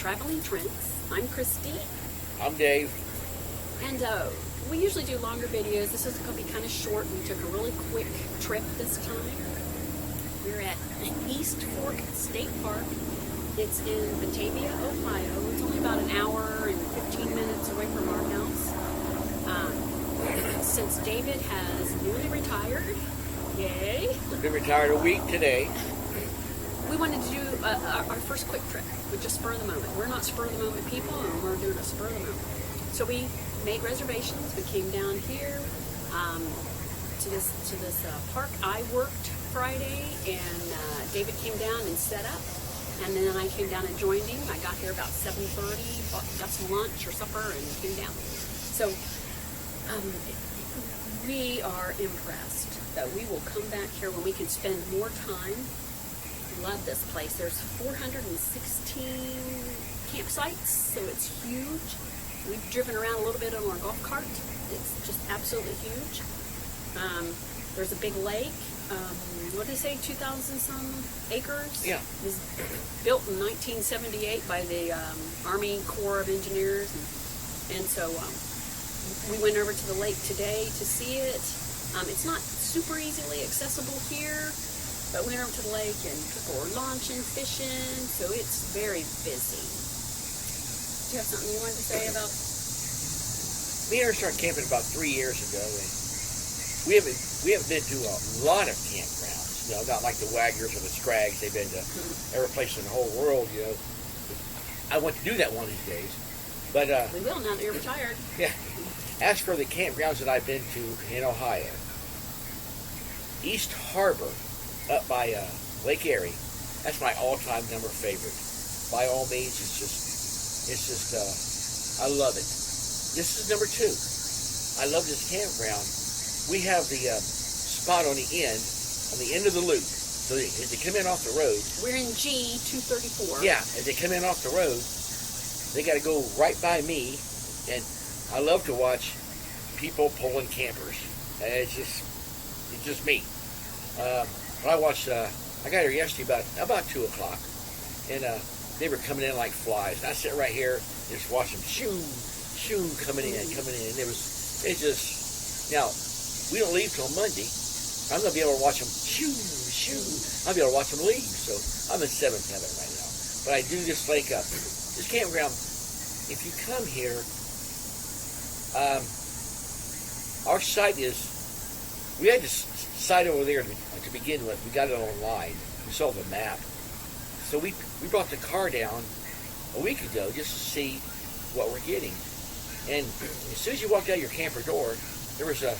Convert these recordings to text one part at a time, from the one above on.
Traveling Trents. I'm Christy. I'm Dave. And we usually do longer videos. This is going to be kind of short. We took a really quick trip this time. We're at East Fork State Park. It's in Batavia, Ohio. It's only about an hour and 15 minutes away from our house. Since David has newly retired, yay! We've been retired a week today. We wanted to do our first quick trip with just spur of the moment. We're not spur of the moment people, and we're doing a spur of the moment. So we made reservations. We came down here to this park. I worked Friday, and David came down and set up. And then I came down and joined him. I got here about 7:30, got some lunch or supper, and came down. So we are impressed that we will come back here when we can spend more time. Love this place. There's 416 campsites, so it's huge. We've driven around a little bit on our golf cart. It's just absolutely huge. There's a big lake. What did they say? 2,000 some acres. Yeah. It was built in 1978 by the Army Corps of Engineers, and so we went over to the lake today to see it. It's not super easily accessible here. But we went over to the lake and people were launching, fishing, so it's very busy. Do you have something you wanted to say about? Me and her started camping about 3 years ago, and we haven't been to a lot of campgrounds. You know, not like the Waggers or the Scraggs. They've been to every place in the whole world. You know, I want to do that one of these days. But we will now that you're retired. Yeah. As for the campgrounds that I've been to in Ohio, East Harbor, up by Lake Erie, that's my all-time number favorite. By all means, it's just, I love it. This is number 2. I love this campground. We have the spot on the end of the loop. So as they come in off the road. We're in G234. Yeah, as they come in off the road, they got to go right by me, and I love to watch people pulling campers. It's just me. I watched, I got here yesterday about 2 o'clock, and they were coming in like flies. And I sit right here and just watch them shoo, coming in. Now, we don't leave till Monday. I'm going to be able to watch them shoo. I'll be able to watch them leave. So I'm in 7th heaven right now. But I do this lake up. This campground, if you come here, our site is, we had this site over there to begin with. We got it online. We saw the map. So we brought the car down a week ago just to see what we're getting. And as soon as you walked out your camper door, there was a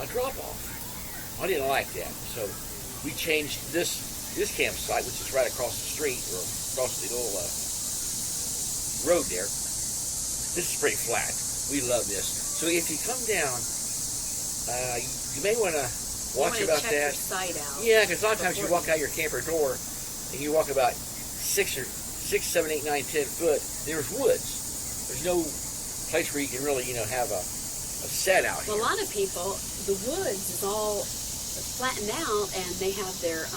drop-off. I didn't like that. So we changed this campsite, which is right across the street, or across the little road there. This is pretty flat. We love this. So if you come down, you may want to watch about check that. Your site out. Yeah, because a lot of times you walk out your camper door and you walk about 6, 7, 8, 9, 10 foot. There's woods. There's no place where you can really, have a set out here. Well, a lot of people, the woods is all flattened out, and they have their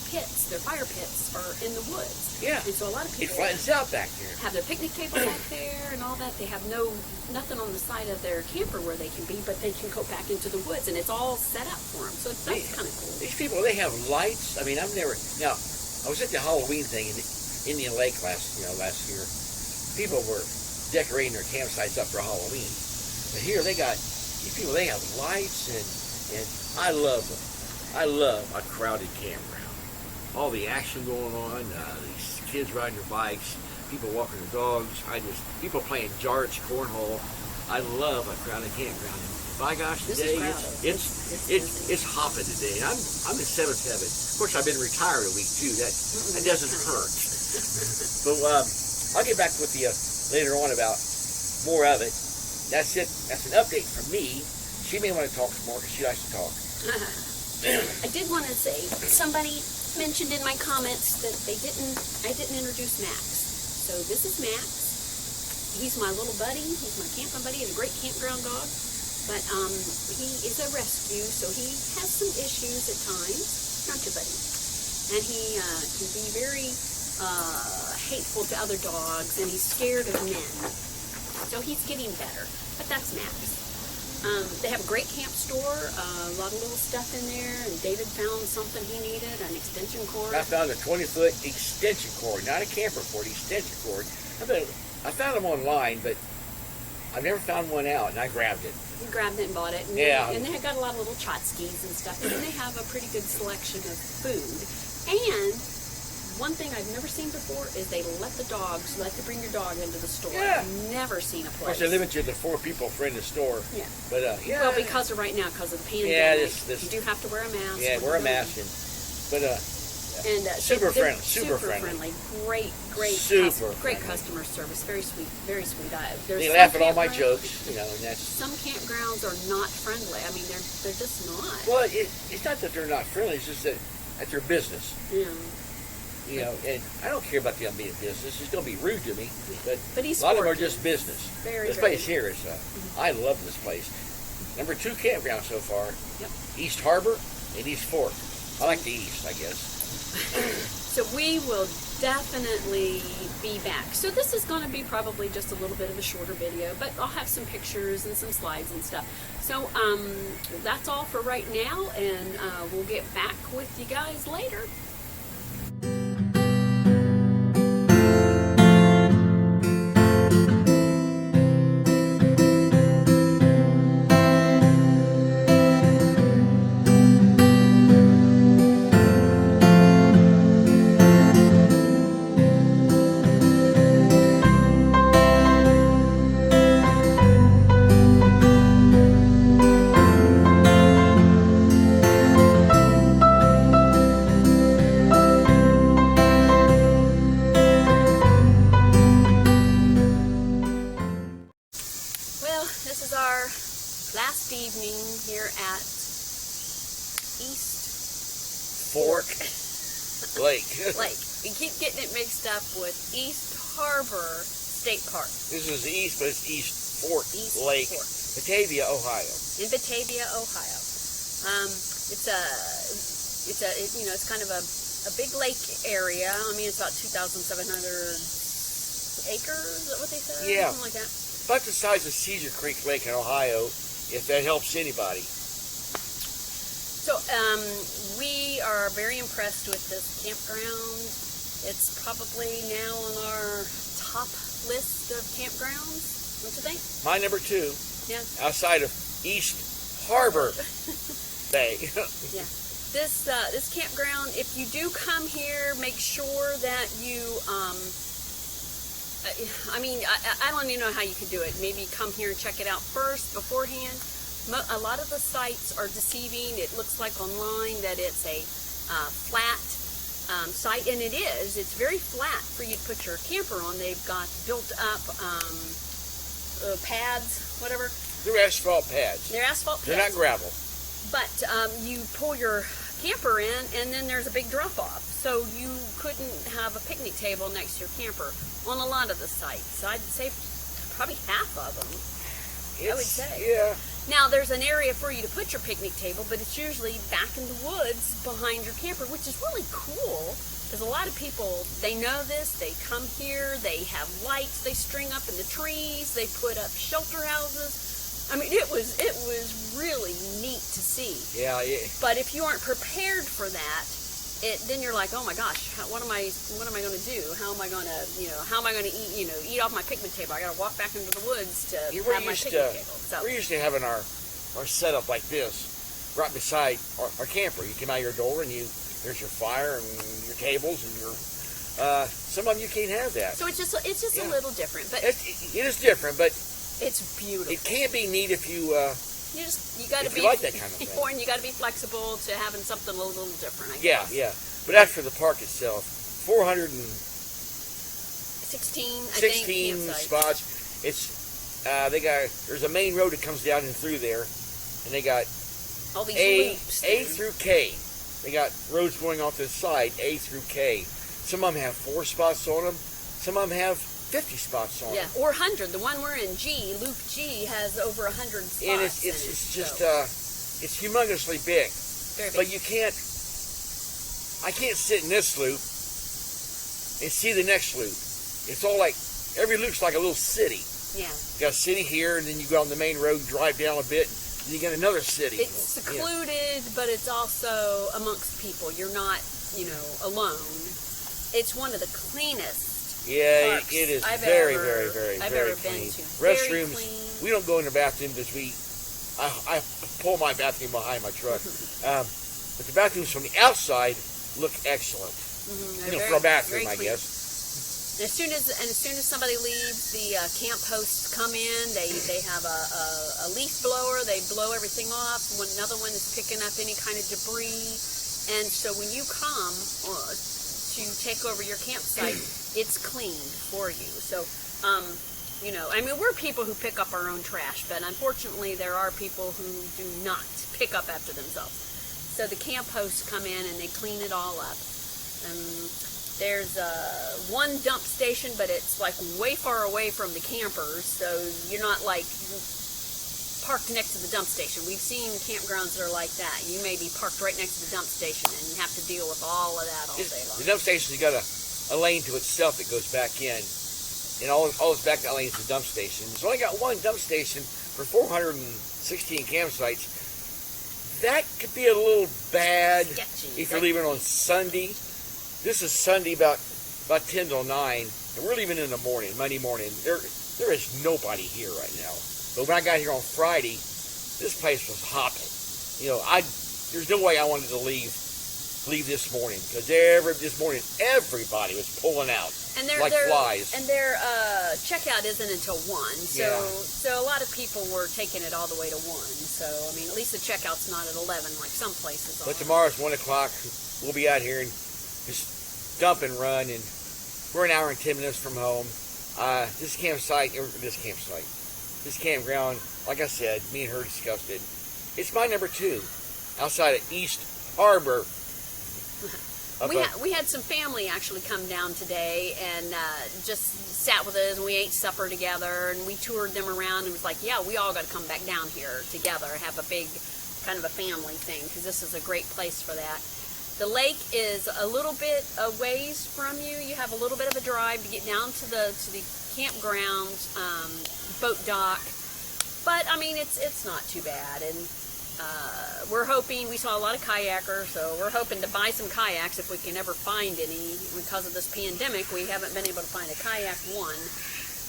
pits, their fire pits are in the woods. Yeah. And so a lot of It people flattens out back there. have their picnic table back there and all that. They have nothing on the side of their camper where they can be, but they can go back into the woods, and it's all set up for them. So that's kind of cool. These people, they have lights. I mean, now, I was at the Halloween thing in Indian Lake last year. People were decorating their campsites up for Halloween. But here these people, they have lights, and I love them. I love a crowded campground. All the action going on, these kids riding their bikes, people walking their dogs, people playing Jarge cornhole. I love a crowded campground. And by gosh, today it's hopping today. And I'm in 7th heaven. Of course, I've been retired a week too. That doesn't hurt. But I'll get back with you later on about more of it. That's it. That's an update from me. She may want to talk some more because she likes to talk. I did want to say, somebody mentioned in my comments that I didn't introduce Max. So this is Max. He's my little buddy. He's my camping buddy and a great campground dog. But he is a rescue, so he has some issues at times. Not your buddy. And he can be very hateful to other dogs, and he's scared of men. So he's getting better, but that's Max. They have a great camp store, a lot of little stuff in there, and David found something he needed, an extension cord. I found a 20-foot extension cord, not a camper cord, extension cord. I found them online, but I've never found one out, and I grabbed it. You grabbed it and bought it. And and they have got a lot of little tchotchkes and stuff, and then they have a pretty good selection of food. And one thing I've never seen before is they let you bring your dog into the store. Yeah. I've never seen a Of place. course, they limit you to 4 people for in the store. Yeah. But, yeah. Well, because of right now, because of the pandemic, this you do have to wear a mask. Yeah, wear a mask. And super they're friendly. Great Super customer service. Very sweet. They laugh at all my jokes, and that's. Some campgrounds are not friendly. I mean, they're just not. Well, it's not that they're not friendly. It's just that that's their business. Yeah. And I don't care about them being business. Just don't be rude to me. But he's a lot of them are sporty. just business. This Very. place here is. I love this place. Number 2 campground so far. Yep. East Harbor and East Fork. I like the East, I guess. So we will definitely be back. So this is going to be probably just a little bit of a shorter video, but I'll have some pictures and some slides and stuff. So that's all for right now, and we'll get back with you guys later. This is our last evening here at East Fork Lake. We keep getting it mixed up with East Harbor State Park. This is the East, but it's East Fork East Lake, Fork. Batavia, Ohio. In Batavia, Ohio. It's kind of a big lake area. I mean, it's about 2,700 acres. Is that what they said? Yeah. Something like that. About the size of Cedar Creek Lake in Ohio, if that helps anybody. So we are very impressed with this campground. It's probably now on our top list of campgrounds. Don't you think? My number 2, Yeah. outside of East Harbor Bay. Yeah. This campground, if you do come here, make sure that you I don't even know how you could do it. Maybe come here and check it out first beforehand. A lot of the sites are deceiving. It looks like online that it's a flat site, and it is. It's very flat for you to put your camper on. They've got built up pads, whatever. They're asphalt pads. They're asphalt pads. They're not gravel. But you pull your camper in, and then there's a big drop-off. So you couldn't have a picnic table next to your camper on a lot of the sites. I'd say probably half of them, I would say. Yeah. Now, there's an area for you to put your picnic table, but it's usually back in the woods behind your camper, which is really cool, because a lot of people, they know this, they come here, they have lights they string up in the trees, they put up shelter houses. I mean, it was really neat to see. Yeah. But if you aren't prepared for that, then you're like, oh my gosh, what am I going to do? How am I going to eat off my picnic table? I got to walk back into the woods to have my picnic table. So We're used to having our setup like this, right beside our camper. You come out your door and there's your fire and your tables and your. Some of them you can't have that. So it's just a little different, but It is different, but it's beautiful. it can be neat if you. You got to if be you like that kind of thing. and you got to be flexible to having something a little different. I Yeah, guess. yeah. But as for the park itself, 416 16, I think, campsites. spots. It's there's a main road that comes down and through there, and they got All these A loops. through K. They got roads going off to the side, A through K. Some of them have 4 spots on them. Some of them have 50 spots on Yeah, them. or 100. The one we're in, G, Loop G, has over 100 spots. And it's in it, just so it's humongously big. very big. But I can't sit in this loop and see the next loop. It's all like, every loop's like a little city. Yeah. You got a city here, and then you go on the main road, drive down a bit, and you get another city. It's secluded, but it's also amongst people. You're not, alone. It's one of the cleanest Yeah, parks it is I've very, ever- very, very, I've very ever been clean. to. Very Restrooms, clean. we don't go in the bathroom because I pull my bathroom behind my truck. But the bathrooms from the outside look excellent. Mm-hmm. For a bathroom, I clean. guess. And as soon as somebody leaves, the camp hosts come in. They have a leaf blower. They blow everything off. Another one is picking up any kind of debris. And so when you come to take over your campsite, it's cleaned for you. So, we're people who pick up our own trash, but unfortunately there are people who do not pick up after themselves. So the camp hosts come in and they clean it all up. There's one dump station, but it's like way far away from the campers, so you're not like parked next to the dump station. We've seen campgrounds that are like that. You may be parked right next to the dump station and have to deal with all of that all day long. The dump station's got a lane to itself that goes back in, and all those back that lane is the dump station. It's only got one dump station for 416 campsites. That could be a little bad Sketchy. if you're leaving on Sunday. This is Sunday about 10 till 9, and we're leaving in the morning, Monday morning. There is nobody here right now. But when I got here on Friday, this place was hopping. There's no way I wanted to leave this morning, because this morning everybody was pulling out like flies. And their checkout isn't until 1, so a lot of people were taking it all the way to 1. So at least the checkout's not at 11 like some places are. But tomorrow's 1 o'clock. We'll be out here and just dump and run, and we're an hour and 10 minutes from home. This campground, like I said, me and her discussed it. It's my number 2 outside of East Harbor. We had some family actually come down today and just sat with us, and we ate supper together, and we toured them around, and was like, yeah, we all got to come back down here together and have a big kind of a family thing, because this is a great place for that. The lake is a little bit a ways from you. You have a little bit of a drive to get down to the campground, boat dock, but it's not too bad. And we're hoping, we saw a lot of kayakers, so we're hoping to buy some kayaks if we can ever find any. Because of this pandemic, we haven't been able to find a kayak one,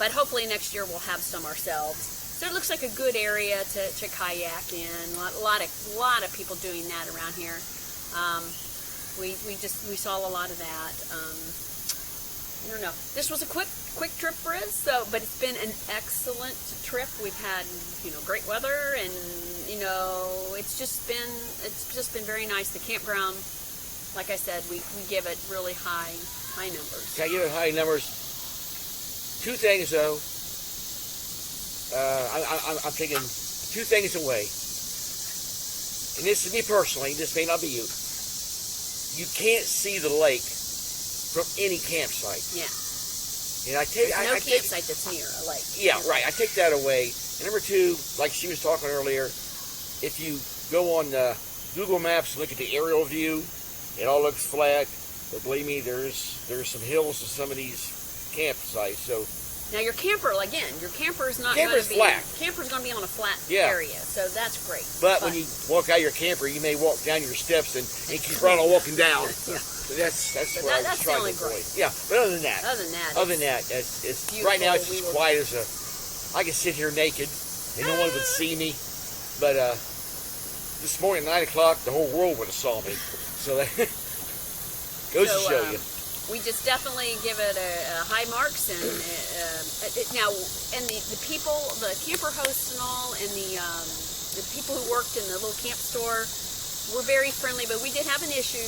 but hopefully next year we'll have some ourselves. So it looks like a good area to kayak in. A lot of people doing that around here. We saw a lot of that. I don't know. This was a quick trip for us, but it's been an excellent trip. We've had great weather, and it's just been very nice. The campground, like I said, we give it really high numbers. Can I give it high numbers? 2 things though. I'm taking 2 things away, and this is me personally. This may not be you. You can't see the lake from any campsite. Yeah. And There's no campsite that's near a lake. Yeah, right. I take that away. And number 2, like she was talking earlier, if you go on Google Maps and look at the aerial view, it all looks flat. But believe me, there's some hills to some of these campsites. So now your camper is not Camper's going to be flat. Camper's going to be on a flat Yeah. area, so that's great. But when you walk out of your camper, you may walk down your steps and keep right on walking down. Yeah. So that's what I was that's trying to the only avoid. gripe. Yeah, but other than that, it's right now it's as quiet as I can sit here naked and no one would see me. But this morning at 9 o'clock, the whole world would have saw me. So that goes to show you. We just definitely give it a high marks, and now the people, the camper hosts and all, and the people who worked in the little camp store were very friendly. But we did have an issue.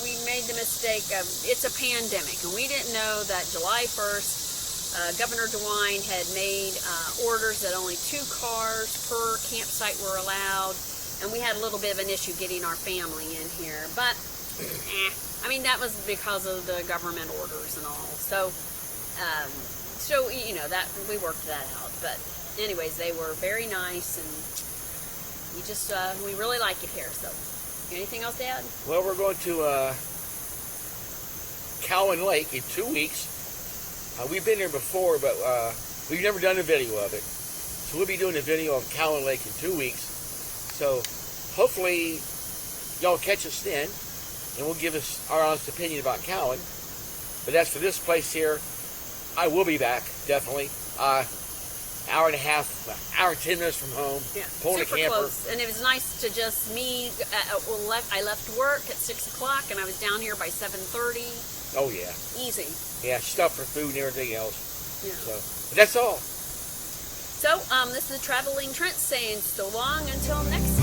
We made the mistake of, it's a pandemic, and we didn't know that July 1st, Governor DeWine had made orders that only 2 cars per campsite were allowed, and we had a little bit of an issue getting our family in here. But that was because of the government orders and all. So that we worked that out. But anyways, they were very nice, and we really like it here. So, anything else to add? Well, we're going to Cowan Lake in 2 weeks. We've been there before, but we've never done a video of it. So we'll be doing a video of Cowan Lake in 2 weeks. So hopefully y'all catch us then, and we'll give us our honest opinion about Cowan. But as for this place here, I will be back, definitely. Hour and a half, hour and 10 minutes from home, pulling super a camper. close. And it was nice to just me. I left work at 6 o'clock, and I was down here by 7:30. Oh yeah, Easy. yeah, stuff for food and everything else. Yeah. So, but that's all. So this is the Traveling Trent saying so long until next